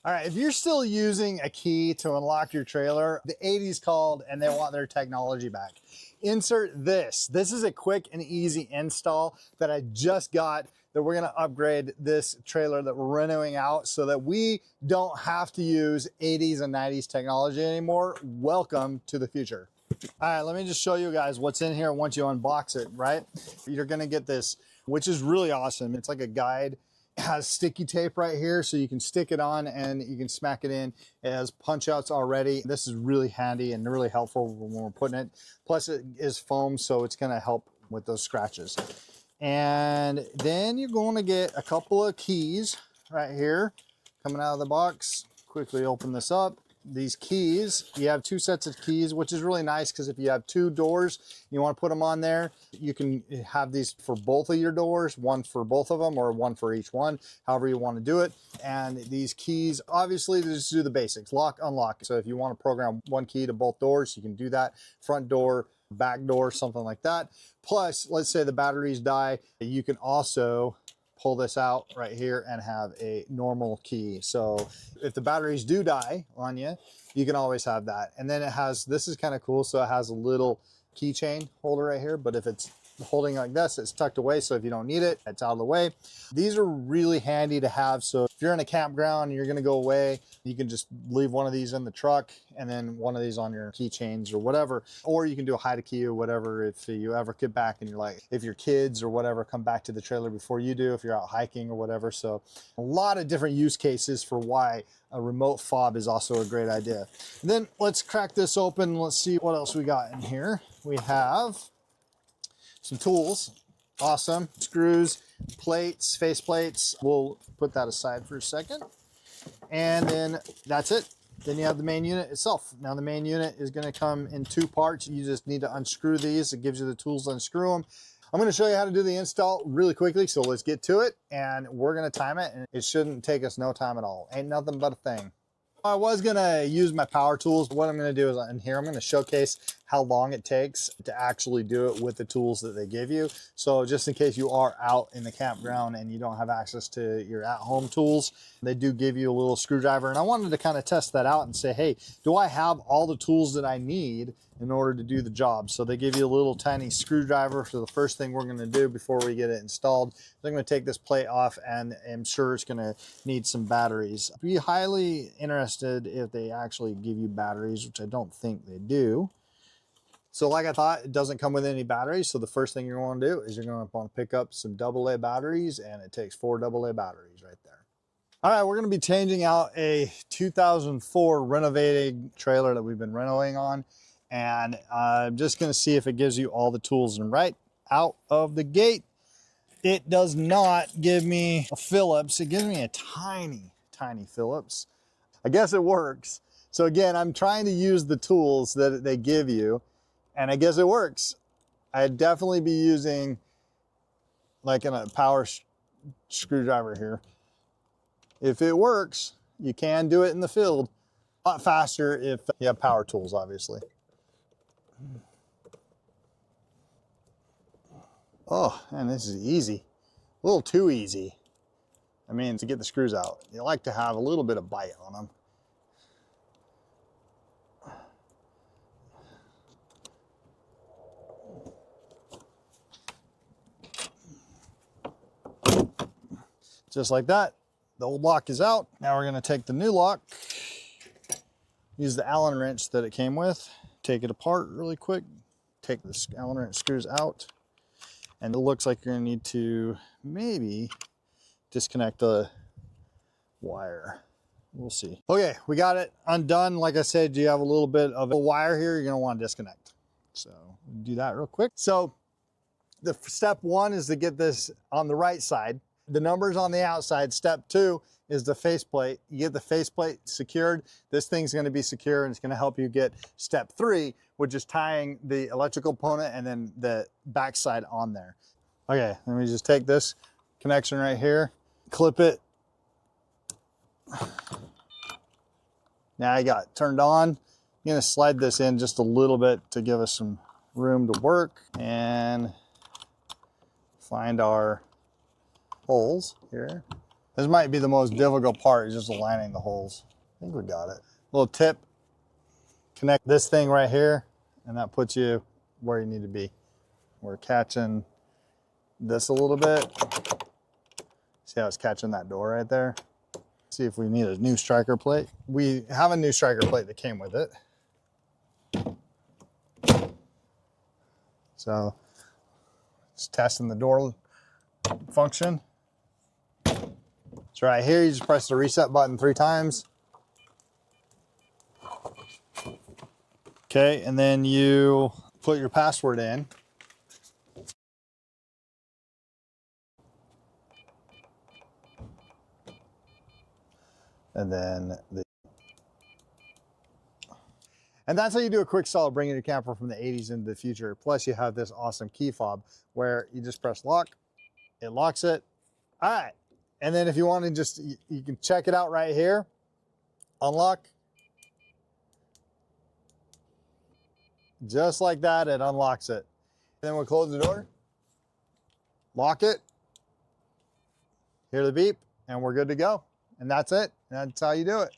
All right, if you're still using a key to unlock your trailer, the 80s called and they want their technology back. Insert this. This is a quick and easy install that I just got, that we're gonna upgrade this trailer that we're renting out so that we don't have to use 80s and 90s technology anymore. Welcome to the future. All right, let me just show you guys what's in here once you unbox it, right? You're gonna get this, which is really awesome. It's like a guide. It has sticky tape right here so you can stick it on and you can smack it in. It has punch outs already. This is really handy and really helpful when we're putting it. Plus it is foam, so it's gonna help with those scratches. And then you're going to get a couple of keys right here coming out of the box. Quickly open this up. These keys, you have two sets of keys, which is really nice because if you have two doors, you want to put them on there, you can have these for both of your doors, one for both of them or one for each one, however you want to do it. And these keys, obviously, just do the basics, lock, unlock. So if you want to program one key to both doors, you can do that. Front door, back door, something like that. Plus, let's say the batteries die, you can also pull this out right here and have a normal key. So if the batteries do die on you, you can always have that. And then it has, this is kind of cool. So it has a little keychain holder right here, but if it's holding like this, it's tucked away. So if you don't need it, it's out of the way. These are really handy to have. So if you're in a campground and you're going to go away, you can just leave one of these in the truck and then one of these on your keychains or whatever. Or you can do a hide a key or whatever if you ever get back and you're like, if your kids or whatever come back to the trailer before you do, if you're out hiking or whatever. So a lot of different use cases for why a remote fob is also a great idea. And then let's crack this open. Let's see what else we got in here. We have some tools. Awesome. Screws, plates, face plates. We'll put that aside for a second. And then that's it. Then you have the main unit itself. Now the main unit is going to come in two parts. You just need to unscrew these. It gives you the tools to unscrew them. I'm going to show you how to do the install really quickly. So let's get to it and we're going to time it. And it shouldn't take us no time at all. Ain't nothing but a thing. I was gonna use my power tools. What I'm gonna do is in here, I'm gonna showcase how long it takes to actually do it with the tools that they give you. So just in case you are out in the campground and you don't have access to your at-home tools, they do give you a little screwdriver. And I wanted to kind of test that out and say, hey, do I have all the tools that I need in order to do the job? So they give you a little tiny screwdriver. So the first thing we're gonna do before we get it installed is I'm gonna take this plate off, and I'm sure it's gonna need some batteries. Be highly interested if they actually give you batteries, which I don't think they do. So like I thought, it doesn't come with any batteries. So the first thing you're going to do is you're going to want to pick up some AA batteries, and it takes 4 AA batteries right there. All right, we're going to be changing out a 2004 renovated trailer that we've been renovating on. And I'm just going to see if it gives you all the tools. And right out of the gate, it does not give me a Phillips. It gives me a tiny, tiny Phillips. I guess it works. So again, I'm trying to use the tools that they give you, and I guess it works. I'd definitely be using like a power screwdriver here. If it works, you can do it in the field a lot faster if you have power tools, obviously. Oh, and this is easy. A little too easy. I mean, to get the screws out, you like to have a little bit of bite on them. Just like that, the old lock is out. Now we're gonna take the new lock, use the Allen wrench that it came with, take it apart really quick, take the Allen wrench screws out, and it looks like you're gonna need to maybe disconnect the wire. We'll see. Okay, we got it undone. Like I said, you have a little bit of a wire here you're gonna want to disconnect. So do that real quick. So the step one is to get this on the right side. The numbers on the outside. Step two is the faceplate. You get the faceplate secured. This thing's going to be secure, and it's going to help you get step three, which is tying the electrical component and then the backside on there. Okay, let me just take this connection right here, clip it. Now I got it turned on. I'm going to slide this in just a little bit to give us some room to work and find our holes here. This might be the most difficult part, is just aligning the holes. I think we got it. Little tip, connect this thing right here, and that puts you where you need to be. We're catching this a little bit. See how it's catching that door right there? See if we need a new striker plate. We have a new striker plate that came with it. So it's testing the door function. So right here, you just press the reset button 3 times. Okay, and then you put your password in. And then and that's how you do a quick install, bringing your camper from the 80s into the future. Plus you have this awesome key fob where you just press lock, it locks it. All right. And then if you want to just, you can check it out right here. Unlock. Just like that, it unlocks it. Then we'll close the door, lock it, hear the beep, and we're good to go. And that's it. That's how you do it.